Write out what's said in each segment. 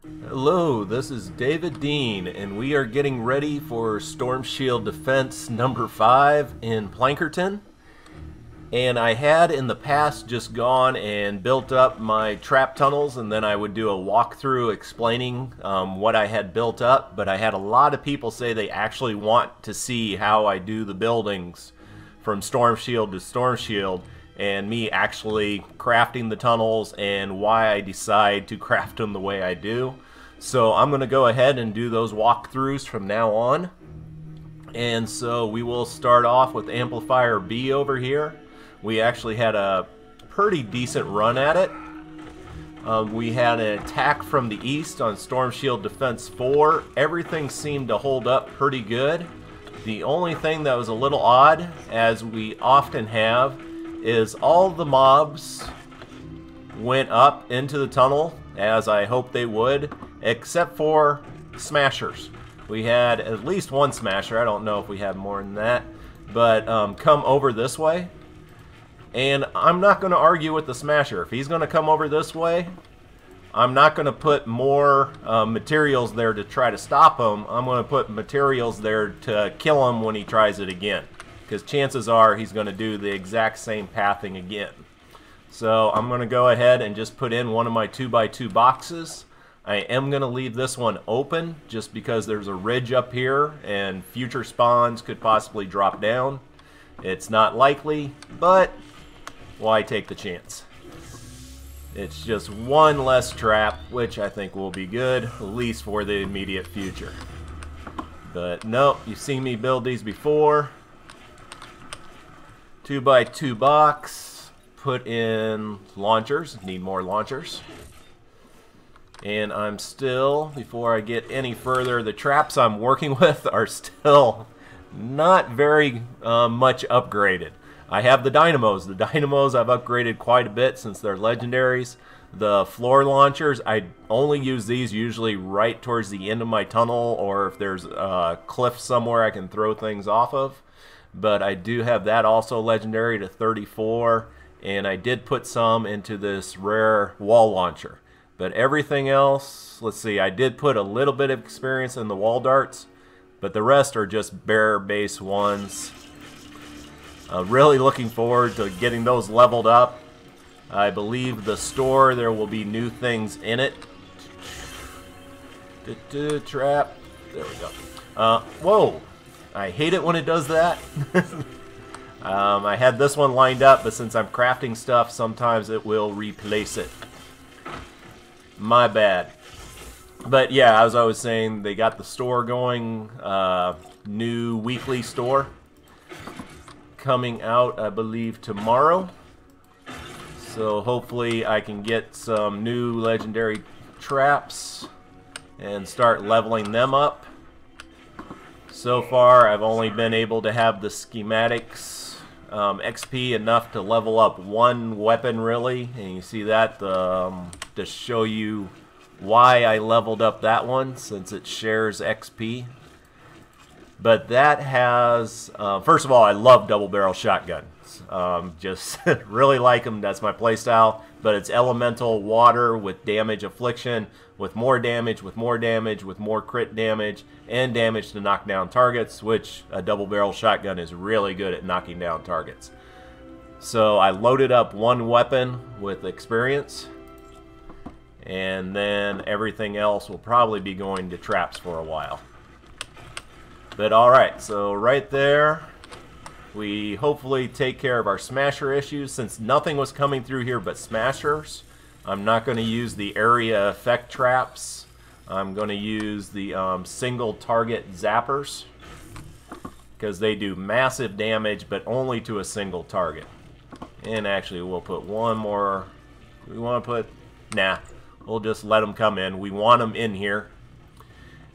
Hello, this is David Dean, and we are getting ready for Storm Shield Defense number 5 in Plankerton. And I had in the past just gone and built up my trap tunnels, and then I would do a walkthrough explaining what I had built up. But I had a lot of people say they actually want to see how I do the buildings from Storm Shield to Storm Shield, and me actually crafting the tunnels and why I decide to craft them the way I do. So I'm going to go ahead and do those walkthroughs from now on. And so we will start off with Amplifier B over here. We actually had a pretty decent run at it. We had an attack from the east on Storm Shield Defense 4. Everything seemed to hold up pretty good. The only thing that was a little odd, as we often have, is all the mobs went up into the tunnel, as I hoped they would, except for smashers. We had at least one smasher, I don't know if we had more than that, but come over this way. And I'm not going to argue with the smasher. If he's going to come over this way, I'm not going to put more materials there to try to stop him. I'm going to put materials there to kill him when he tries it again, because chances are he's going to do the exact same pathing again. So I'm going to go ahead and just put in one of my 2x2 boxes. I am going to leave this one open just because there's a ridge up here and future spawns could possibly drop down. It's not likely, but why take the chance? It's just one less trap, which I think will be good, at least for the immediate future. But no, you've seen me build these before. 2x2 box, put in launchers, need more launchers. And I'm still, before I get any further, the traps I'm working with are still not very much upgraded. I have the dynamos. The dynamos I've upgraded quite a bit since they're legendaries. The floor launchers, I only use these usually right towards the end of my tunnel, or if there's a cliff somewhere I can throw things off of. But I do have that also legendary to 34, and I did put some into this rare wall launcher. But everything else, let's see, I did put a little bit of experience in the wall darts, but the rest are just bare base ones. Really looking forward to getting those leveled up. I believe the store, there will be new things in it. Trap. There we go. Whoa. I hate it when it does that. I had this one lined up, but since I'm crafting stuff, sometimes it will replace it. My bad. But yeah, as I was saying, they got the store going. New weekly store coming out, I believe, tomorrow. So hopefully I can get some new legendary traps and start leveling them up. So far I've only been able to have the schematics XP enough to level up one weapon, really, and you see that to show you why I leveled up that one, since it shares XP. But that has, first of all, I love double barrel shotguns. Just really like them. That's my playstyle. But it's elemental water with damage affliction, with more damage, with more damage, with more crit damage, and damage to knock down targets, which a double barrel shotgun is really good at knocking down targets. So I loaded up one weapon with experience, and then everything else will probably be going to traps for a while. But alright, so right there, we hopefully take care of our smasher issues. Since nothing was coming through here but smashers, I'm not going to use the area effect traps. I'm going to use the single target zappers, because they do massive damage, but only to a single target. And actually, we'll put one more. We want to put, nah, we'll just let them come in. We want them in here.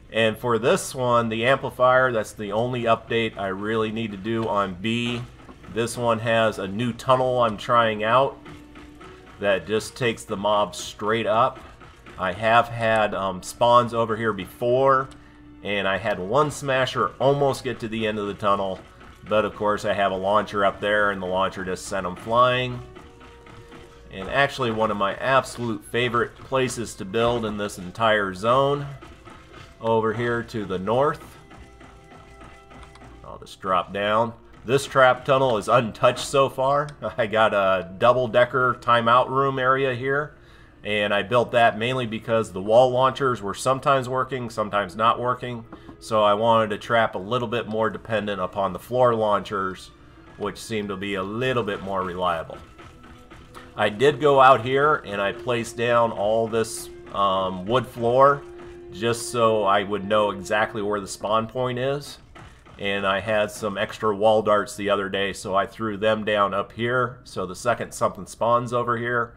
And for this one, the amplifier, that's the only update I really need to do on B. This one has a new tunnel I'm trying out that just takes the mobs straight up. I have had spawns over here before, and I had one smasher almost get to the end of the tunnel, but of course I have a launcher up there, and the launcher just sent them flying. And actually one of my absolute favorite places to build in this entire zone, over here to the north. I'll just drop down. This trap tunnel is untouched so far. I got a double-decker timeout room area here, and I built that mainly because the wall launchers were sometimes working, sometimes not working, so I wanted to trap a little bit more dependent upon the floor launchers, which seem to be a little bit more reliable. I did go out here and I placed down all this wood floor just so I would know exactly where the spawn point is. And I had some extra wall darts the other day, so I threw them down up here, so the second something spawns over here,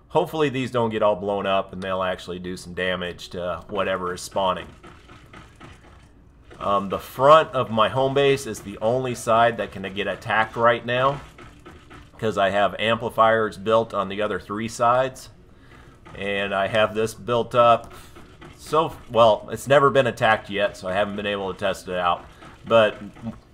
hopefully these don't get all blown up and they'll actually do some damage to whatever is spawning. The front of my home base is the only side that can get attacked right now, because I have amplifiers built on the other three sides, and I have this built up. So, well, it's never been attacked yet, so I haven't been able to test it out. But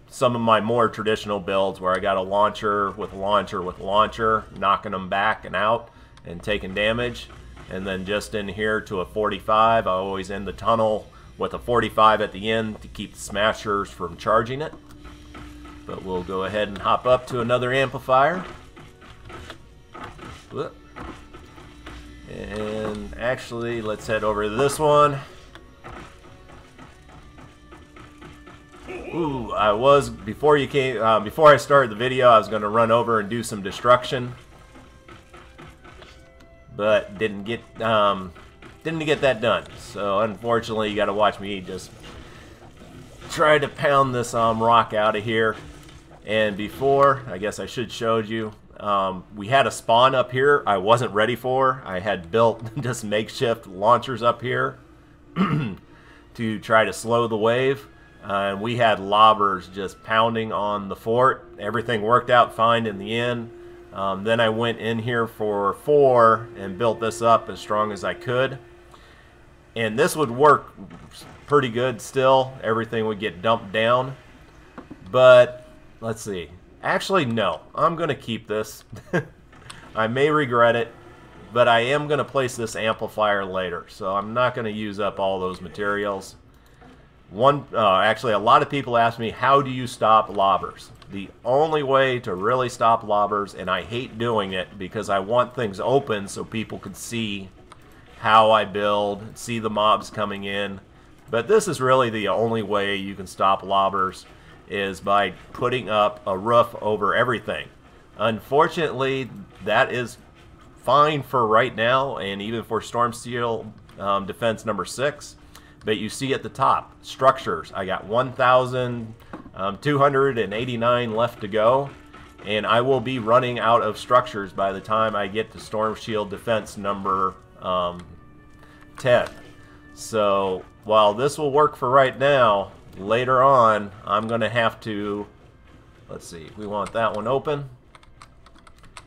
some of my more traditional builds where I got a launcher with a launcher with a launcher, knocking them back and out and taking damage, and then just in here to a 45, I always end the tunnel with a 45 at the end to keep the smashers from charging it. But we'll go ahead and hop up to another amplifier. Whoop. And actually, let's head over to this one. Ooh, I was, before you came, before I started the video, I was going to run over and do some destruction, but didn't get that done. So unfortunately, you got to watch me just try to pound this rock out of here. And before, I guess I should showed you, we had a spawn up here I wasn't ready for. I had built just makeshift launchers up here to try to slow the wave. And we had lobbers just pounding on the fort. Everything worked out fine in the end. Then I went in here for 4 and built this up as strong as I could. And this would work pretty good still. Everything would get dumped down. But let's see. Actually, no. I'm going to keep this. I may regret it, but I am going to place this amplifier later. So I'm not going to use up all those materials. Actually, a lot of people ask me, how do you stop lobbers? The only way to really stop lobbers, and I hate doing it because I want things open so people can see how I build, see the mobs coming in. But this is really the only way you can stop lobbers, is by putting up a roof over everything. Unfortunately, that is fine for right now, and even for Storm Steel Defense number 6. But you see at the top, structures. I got 1,289 left to go, and I will be running out of structures by the time I get to Storm Shield Defense number 10. So while this will work for right now, later on I'm going to have to, let's see, we want that one open.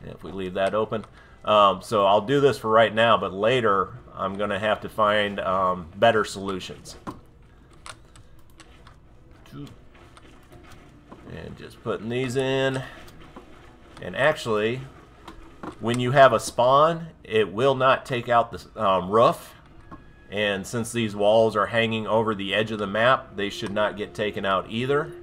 If we leave that open. So I'll do this for right now, but later I'm going to have to find better solutions. And just putting these in. And actually, when you have a spawn, it will not take out the roof. And since these walls are hanging over the edge of the map, they should not get taken out either.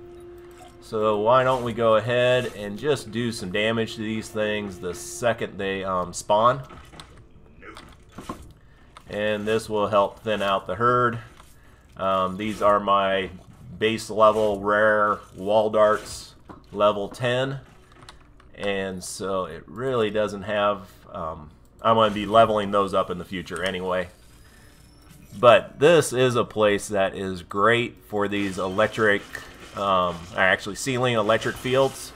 So why don't we go ahead and just do some damage to these things the second they spawn. And this will help thin out the herd. These are my base level rare wall darts, level 10. And so it really doesn't have, I'm going to be leveling those up in the future anyway. But this is a place that is great for these electric, actually ceiling electric fields.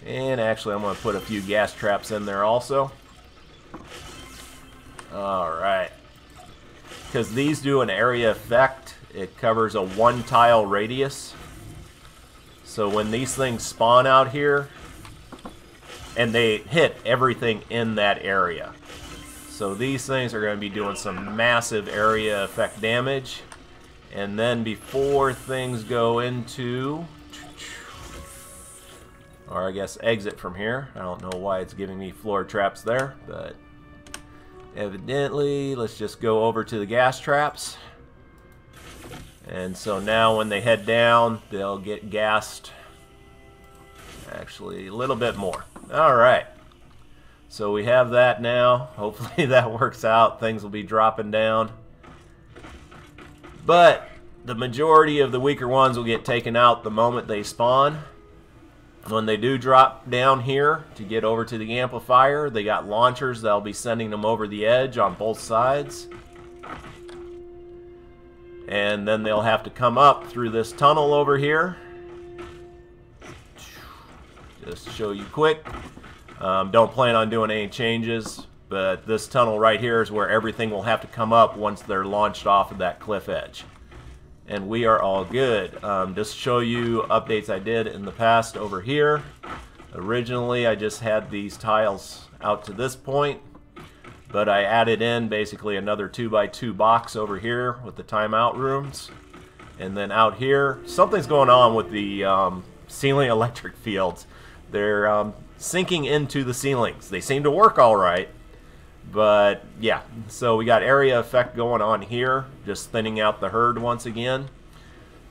And actually I'm going to put a few gas traps in there also. Alright. Because these do an area effect, it covers a 1 tile radius. So when these things spawn out here, and they hit everything in that area. So these things are going to be doing some massive area effect damage. And then before things go into, Or I guess exit from here. I don't know why it's giving me floor traps there, but evidently, let's just go over to the gas traps. And so now when they head down, they'll get gassed actually a little bit more. Alright. So we have that now. Hopefully that works out. Things will be dropping down. But the majority of the weaker ones will get taken out the moment they spawn. When they do drop down here to get over to the amplifier, they got launchers that'll be sending them over the edge on both sides. And then they'll have to come up through this tunnel over here. Just to show you quick. Don't plan on doing any changes, but this tunnel right here is where everything will have to come up once they're launched off of that cliff edge. And we are all good. Just to show you updates I did in the past over here. Originally I just had these tiles out to this point, but I added in basically another 2x2 box over here with the timeout rooms. And then out here, something's going on with the ceiling electric fields. They're sinking into the ceilings. They seem to work alright. But yeah, so we got area effect going on here, just thinning out the herd once again.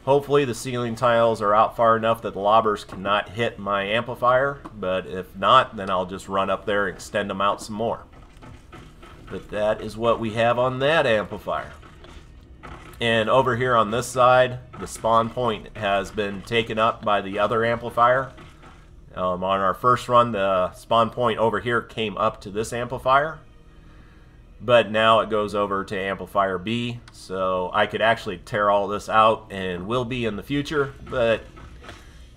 Hopefully the ceiling tiles are out far enough that the lobbers cannot hit my amplifier, but if not, then I'll just run up there and extend them out some more. But that is what we have on that amplifier. And over here on this side, the spawn point has been taken up by the other amplifier. On our first run, the spawn point over here came up to this amplifier. But now it goes over to Amplifier B, so I could actually tear all this out and will be in the future, but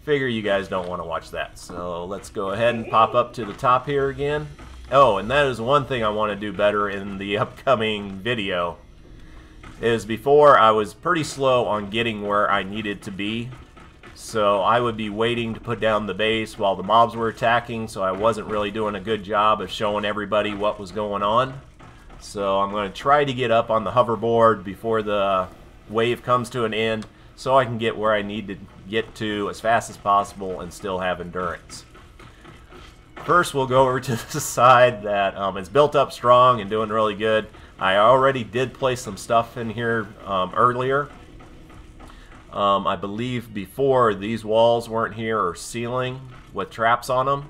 figure you guys don't want to watch that. So let's go ahead and pop up to the top here again. Oh, and that is one thing I want to do better in the upcoming video. Is before I was pretty slow on getting where I needed to be. So I would be waiting to put down the base while the mobs were attacking, so I wasn't really doing a good job of showing everybody what was going on. So I'm going to try to get up on the hoverboard before the wave comes to an end so I can get where I need to get to as fast as possible and still have endurance. First we'll go over to the side that is built up strong and doing really good. I already did place some stuff in here earlier. I believe before these walls weren't here or ceiling with traps on them.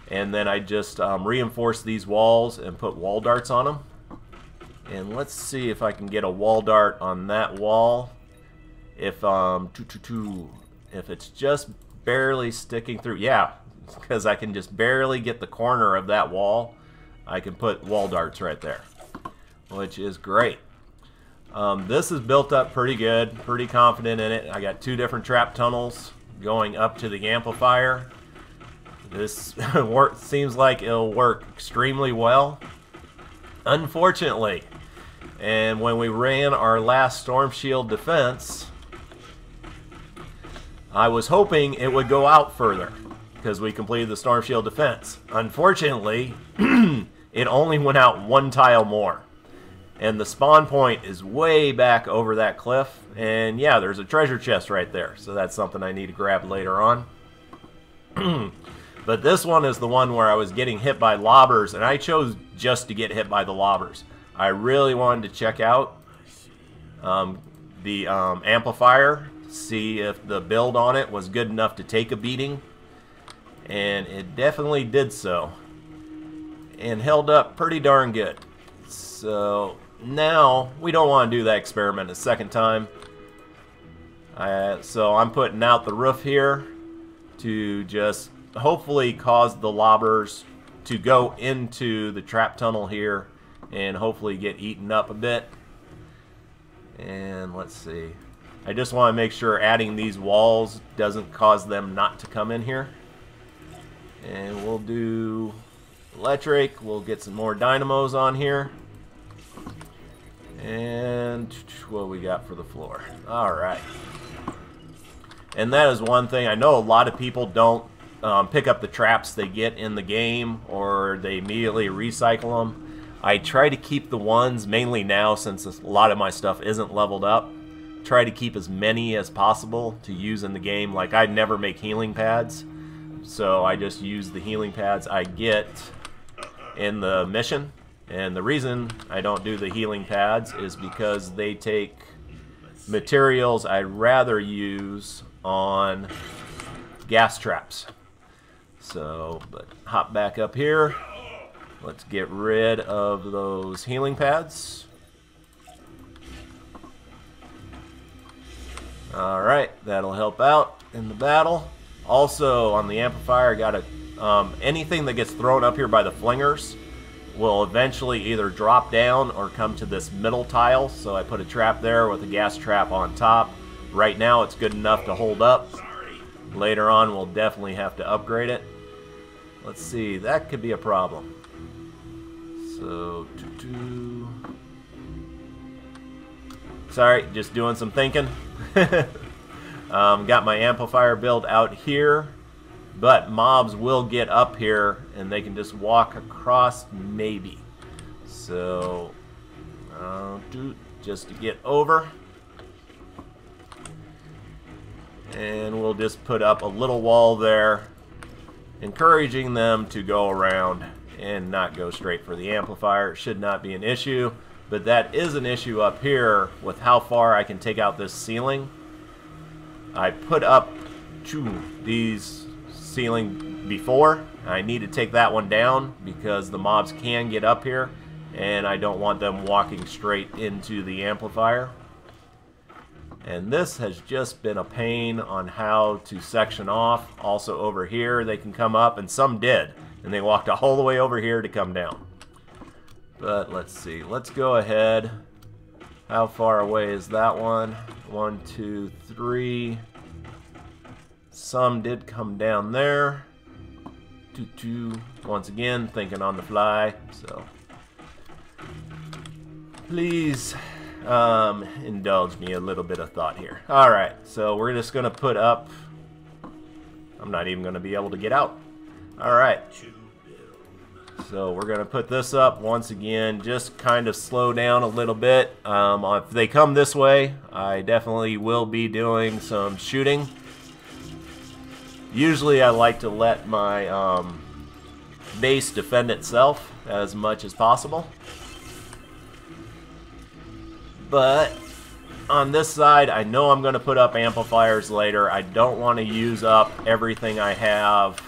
And then I just reinforced these walls and put wall darts on them. And let's see if I can get a wall dart on that wall. If if it's just barely sticking through, yeah, because I can just barely get the corner of that wall. I can put wall darts right there, which is great. This is built up pretty good, pretty confident in it. I got 2 different trap tunnels going up to the amplifier. This seems like it'll work extremely well. Unfortunately, and when we ran our last storm shield defense, I was hoping it would go out further because we completed the storm shield defense. Unfortunately, it only went out 1 tile more. And the spawn point is way back over that cliff. And yeah, there's a treasure chest right there. So that's something I need to grab later on. But this one is the one where I was getting hit by lobbers, and I chose just to get hit by the lobbers. I really wanted to check out the amplifier, see if the build on it was good enough to take a beating, and it definitely did so, and held up pretty darn good. So now we don't want to do that experiment a second time. So I'm putting out the roof here to just hopefully cause the lobbers to go into the trap tunnel here and hopefully get eaten up a bit. And let's see, I just want to make sure adding these walls doesn't cause them not to come in here. And we'll do electric, we'll get some more dynamos on here. And what we got for the floor. Alright. And that is one thing, I know a lot of people don't pick up the traps they get in the game, or they immediately recycle them. I try to keep the ones, mainly now since a lot of my stuff isn't leveled up, try to keep as many as possible to use in the game. Like, I'd never make healing pads. so I just use the healing pads I get in the mission. And the reason I don't do the healing pads is because they take materials I'd rather use on gas traps. So, but hop back up here. Let's get rid of those healing pads. Alright, that'll help out in the battle. Also, on the amplifier, I got anything that gets thrown up here by the flingers will eventually either drop down or come to this middle tile. So I put a trap there with a gas trap on top. Right now it's good enough to hold up. Later on we'll definitely have to upgrade it. Let's see, that could be a problem. So, sorry, just doing some thinking. Got my amplifier build out here. But mobs will get up here and they can just walk across maybe. So, just to get over. And we'll just put up a little wall there, encouraging them to go around and not go straight for the amplifier. It should not be an issue, but that is an issue up here with how far I can take out this ceiling. I put up these ceiling before. I need to take that one down because the mobs can get up here and I don't want them walking straight into the amplifier. And this has just been a pain on how to section off. Also over here they can come up, and some did, and they walked all the way over here to come down. But let's see, let's go ahead. How far away is that one? 1, 2, 3. Some did come down there. 2. Once again, thinking on the fly. So please indulge me a little bit of thought here. Alright, so we're just going to put up... I'm not even going to be able to get out. Alright. So we're going to put this up once again. Just kind of slow down a little bit. If they come this way, I definitely will be doing some shooting. Usually I like to let my base defend itself as much as possible. But on this side, I know I'm going to put up amplifiers later. I don't want to use up everything I have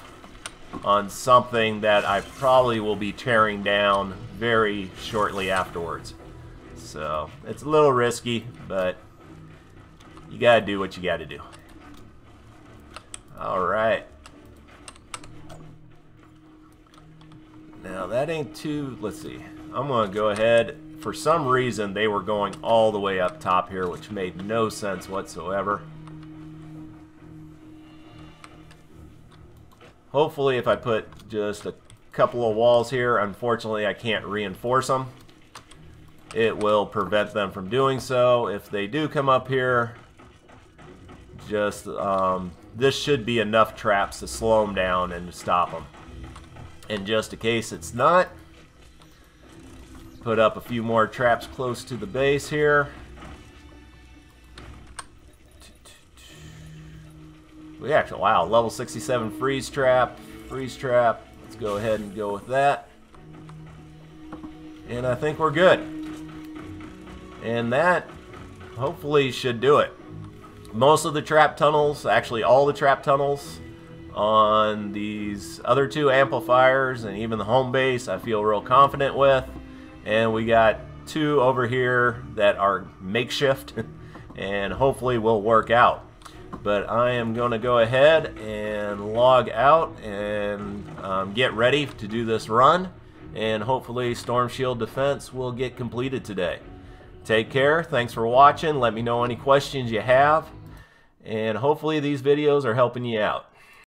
on something that I probably will be tearing down very shortly afterwards. So it's a little risky, but you got to do what you got to do. Alright. Now that ain't too... Let's see. I'm going to go ahead. For some reason, they were going all the way up top here, which made no sense whatsoever. Hopefully, if I put just a couple of walls here, unfortunately, I can't reinforce them. It will prevent them from doing so. If they do come up here, just... this should be enough traps to slow them down and to stop them. And just in case it's not, put up a few more traps close to the base here. We actually, wow, level 67 freeze trap. Let's go ahead and go with that. And I think we're good. And that hopefully should do it. Most of the trap tunnels, actually all the trap tunnels on these other 2 amplifiers and even the home base, I feel real confident with. And we got 2 over here that are makeshift and hopefully will work out. But I am going to go ahead and log out and get ready to do this run. And hopefully Storm Shield Defense will get completed today. Take care. Thanks for watching. Let me know any questions you have. And hopefully these videos are helping you out.